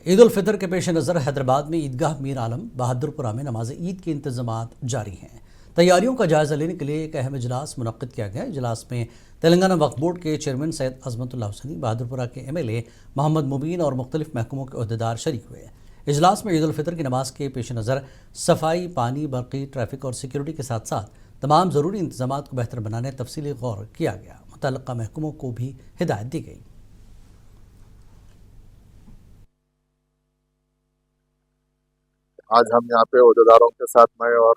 عید الفطر کے پیش نظر حیدرآباد میں عیدگاہ میر عالم بہادرپورہ میں نماز عید کے انتظامات جاری ہیں۔ تیاریوں کا جائزہ لینے کے لیے ایک اہم اجلاس منعقد کیا گیا۔ اجلاس میں تلنگانہ وقف بورڈ کے چیئرمین سید عظمت اللہ حسینی، بہادرپورہ کے MLA محمد مبین اور مختلف محکموں کے عہدیدار شریک ہوئے۔ اجلاس میں عید الفطر کی نماز کے پیش نظر صفائی، پانی، برقی، ٹریفک اور سیکیورٹی کے ساتھ ساتھ تمام ضروری انتظامات کو بہتر بنانے تفصیلی غور کیا گیا۔ متعلقہ محکموں کو بھی ہدایت دی گئی۔ آج ہم یہاں پہ عہدیداروں کے ساتھ میں اور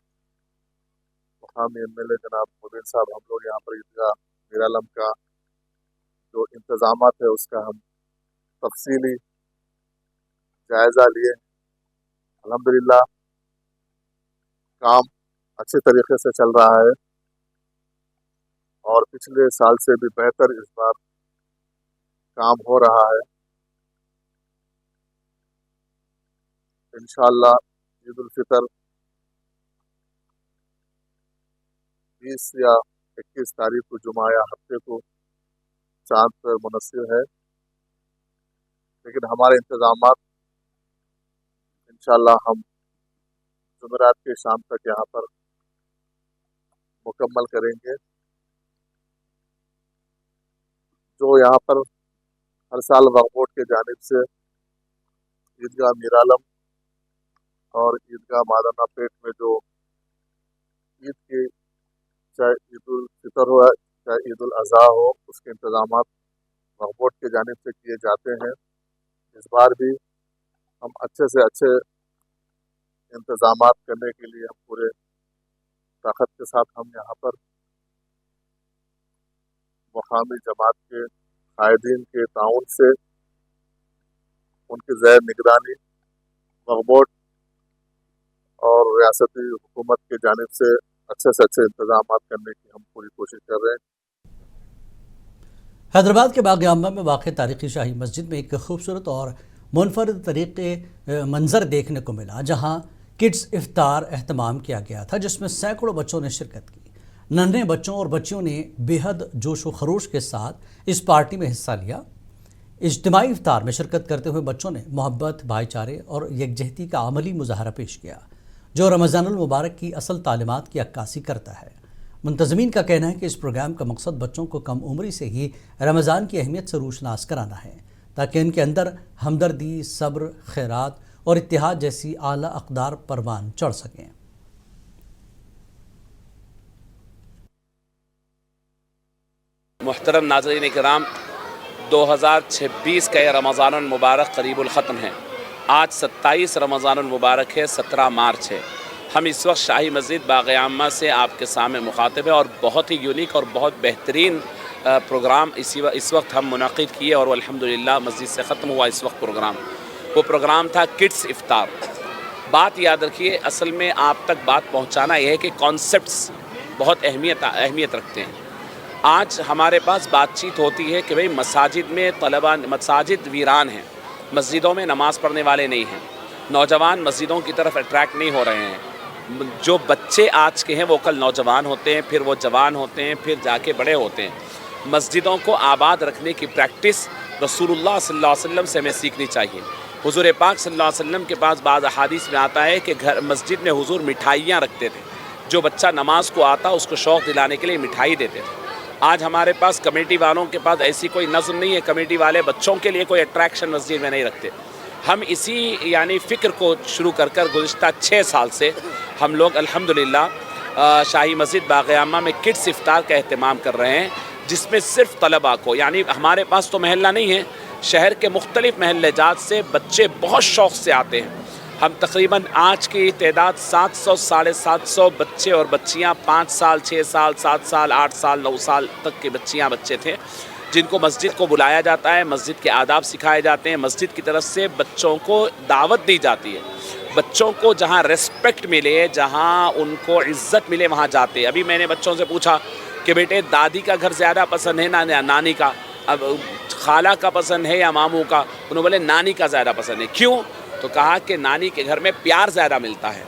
مقامی MLA جناب مبین صاحب ہم لوگ یہاں پر عیدگاہ میر عالم کا جو انتظامات ہے اس کا ہم تفصیلی جائزہ لیے۔ الحمدللہ کام اچھے طریقے سے چل رہا ہے اور پچھلے سال سے بھی بہتر اس بار کام ہو رہا ہے۔ انشاءاللہ عید الفطر 20 یا 21 تاریخ کو جمعہ یا ہفتے کو چاند پر منحصر ہے، لیکن ہمارے انتظامات انشاءاللہ ہم جمعرات کے شام تک یہاں پر مکمل کریں گے۔ جو یہاں پر ہر سال وقف بورڈ کی جانب سے عیدگاہ میر عالم اور عیدگاہ مادانہ پیٹ میں جو عید کی چاہے عید الفطر ہو چاہے عید الاضحیٰ ہو اس کے انتظامات وقف بورڈ کی جانب سے کیے جاتے ہیں، اس بار بھی ہم اچھے سے اچھے انتظامات کرنے کے لیے ہم پورے طاقت کے ساتھ ہم یہاں پر مقامی جماعت کے قائدین کے تعاون سے ان کی زیر نگرانی وقف بورڈ اور ریاستی حکومت کی جانب سے اچھے انتظامات کرنے کی ہم پوری کوشش کر رہے ہیں۔ حیدرآباد کے باغ عامہ میں واقع تاریخی شاہی مسجد میں ایک خوبصورت اور منفرد طریقے منظر دیکھنے کو ملا، جہاں کڈز افطار اہتمام کیا گیا تھا، جس میں سینکڑوں بچوں نے شرکت کی۔ ننھے بچوں اور بچیوں نے بے حد جوش و خروش کے ساتھ اس پارٹی میں حصہ لیا۔ اجتماعی افطار میں شرکت کرتے ہوئے بچوں نے محبت، بھائی چارے اور یکجہتی کا عملی مظاہرہ پیش کیا، جو رمضان المبارک کی اصل تعلیمات کی عکاسی کرتا ہے۔ منتظمین کا کہنا ہے کہ اس پروگرام کا مقصد بچوں کو کم عمری سے ہی رمضان کی اہمیت سے روشناس کرانا ہے، تاکہ ان کے اندر ہمدردی، صبر، خیرات اور اتحاد جیسی اعلیٰ اقدار پروان چڑھ سکیں۔ محترم ناظرین کرام، 2026 کا یہ رمضان المبارک قریب الختم ہے۔ آج 27 رمضان المبارک ہے، 17 مارچ ہے۔ ہم اس وقت شاہی مسجد باغ عامہ سے آپ کے سامنے مخاطب ہیں اور بہت ہی یونیک اور بہت بہترین پروگرام اس وقت ہم منعقد کیے اور الحمدللہ مسجد سے ختم ہوا اس وقت پروگرام۔ وہ پروگرام تھا کڈز افطار۔ بات یاد رکھیے، اصل میں آپ تک بات پہنچانا یہ ہے کہ کانسیپٹس بہت اہمیت رکھتے ہیں۔ آج ہمارے پاس بات چیت ہوتی ہے کہ بھئی مساجد میں مساجد ویران ہیں، مسجدوں میں نماز پڑھنے والے نہیں ہیں، نوجوان مسجدوں کی طرف اٹریکٹ نہیں ہو رہے ہیں۔ جو بچے آج کے ہیں وہ کل نوجوان ہوتے ہیں، پھر وہ جوان ہوتے ہیں، پھر جا کے بڑے ہوتے ہیں۔ مسجدوں کو آباد رکھنے کی پریکٹس رسول اللہ صلی اللہ علیہ وسلم سے ہمیں سیکھنی چاہیے۔ حضور پاک صلی اللہ علیہ وسلم کے پاس بعض احادیث میں آتا ہے کہ مسجد میں حضور مٹھائیاں رکھتے تھے، جو بچہ نماز کو آتا اس کو شوق دلانے کے لیے مٹھائی دیتے تھے۔ آج ہمارے پاس کمیٹی والوں کے پاس ایسی کوئی نظم نہیں ہے، کمیٹی والے بچوں کے لیے کوئی اٹریکشن مسجد میں نہیں رکھتے۔ ہم اسی فکر کو شروع کر گزشتہ 6 سال سے ہم لوگ الحمدللہ شاہی مسجد باغ عامہ میں کڈز افطار کا اہتمام کر رہے ہیں، جس میں صرف طلباء کو، ہمارے پاس تو محلہ نہیں ہے، شہر کے مختلف محلے جات سے بچے بہت شوق سے آتے ہیں۔ ہم تقریباً آج کی تعداد 700 ساڑھے 700 بچے اور بچیاں 5 سال 6 سال 7 سال 8 سال 9 سال تک کے بچے تھے، جن کو مسجد کو بلایا جاتا ہے، مسجد کے آداب سکھائے جاتے ہیں، مسجد کی طرف سے بچوں کو دعوت دی جاتی ہے۔ بچوں کو جہاں ریسپیکٹ ملے، جہاں ان کو عزت ملے وہاں جاتے ہیں۔ ابھی میں نے بچوں سے پوچھا کہ بیٹے دادی کا گھر زیادہ پسند ہے نانی کا، اب خالہ کا پسند ہے یا ماموں کا؟ انہوں بولے نانی کا زیادہ پسند ہے۔ کیوں؟ تو کہا کہ نانی کے گھر میں پیار زیادہ ملتا ہے۔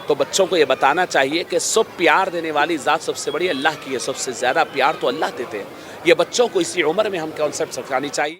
تو بچوں کو یہ بتانا چاہیے کہ سب پیار دینے والی ذات سب سے بڑی اللہ کی ہے، سب سے زیادہ پیار تو اللہ دیتے ہیں۔ یہ بچوں کو اسی عمر میں ہم کانسیپٹ سکھانی چاہیے۔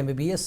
MBBS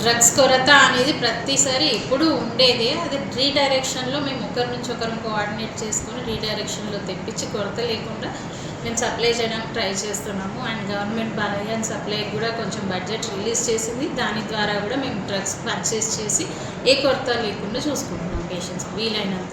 డ్రగ్స్ కొరత అనేది ప్రతిసారి ఎప్పుడు ఉండేదే. అది రీడైరెక్షన్లో మేము ఒకరి నుంచి ఒకరు కోఆర్డినేట్ చేసుకొని రీడైరెక్షన్లో తెప్పించి కొరత లేకుండా మేము సప్లై చేయడానికి ట్రై చేస్తున్నాము. And government Balai and supply కూడా కొంచెం బడ్జెట్ రిలీజ్ చేసింది. దాని ద్వారా కూడా మేము డ్రగ్స్ పర్చేస్ చేసి ఏ కొరత లేకుండా చూసుకుంటున్నాం పేషెంట్స్ వీలైనంత.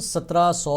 1700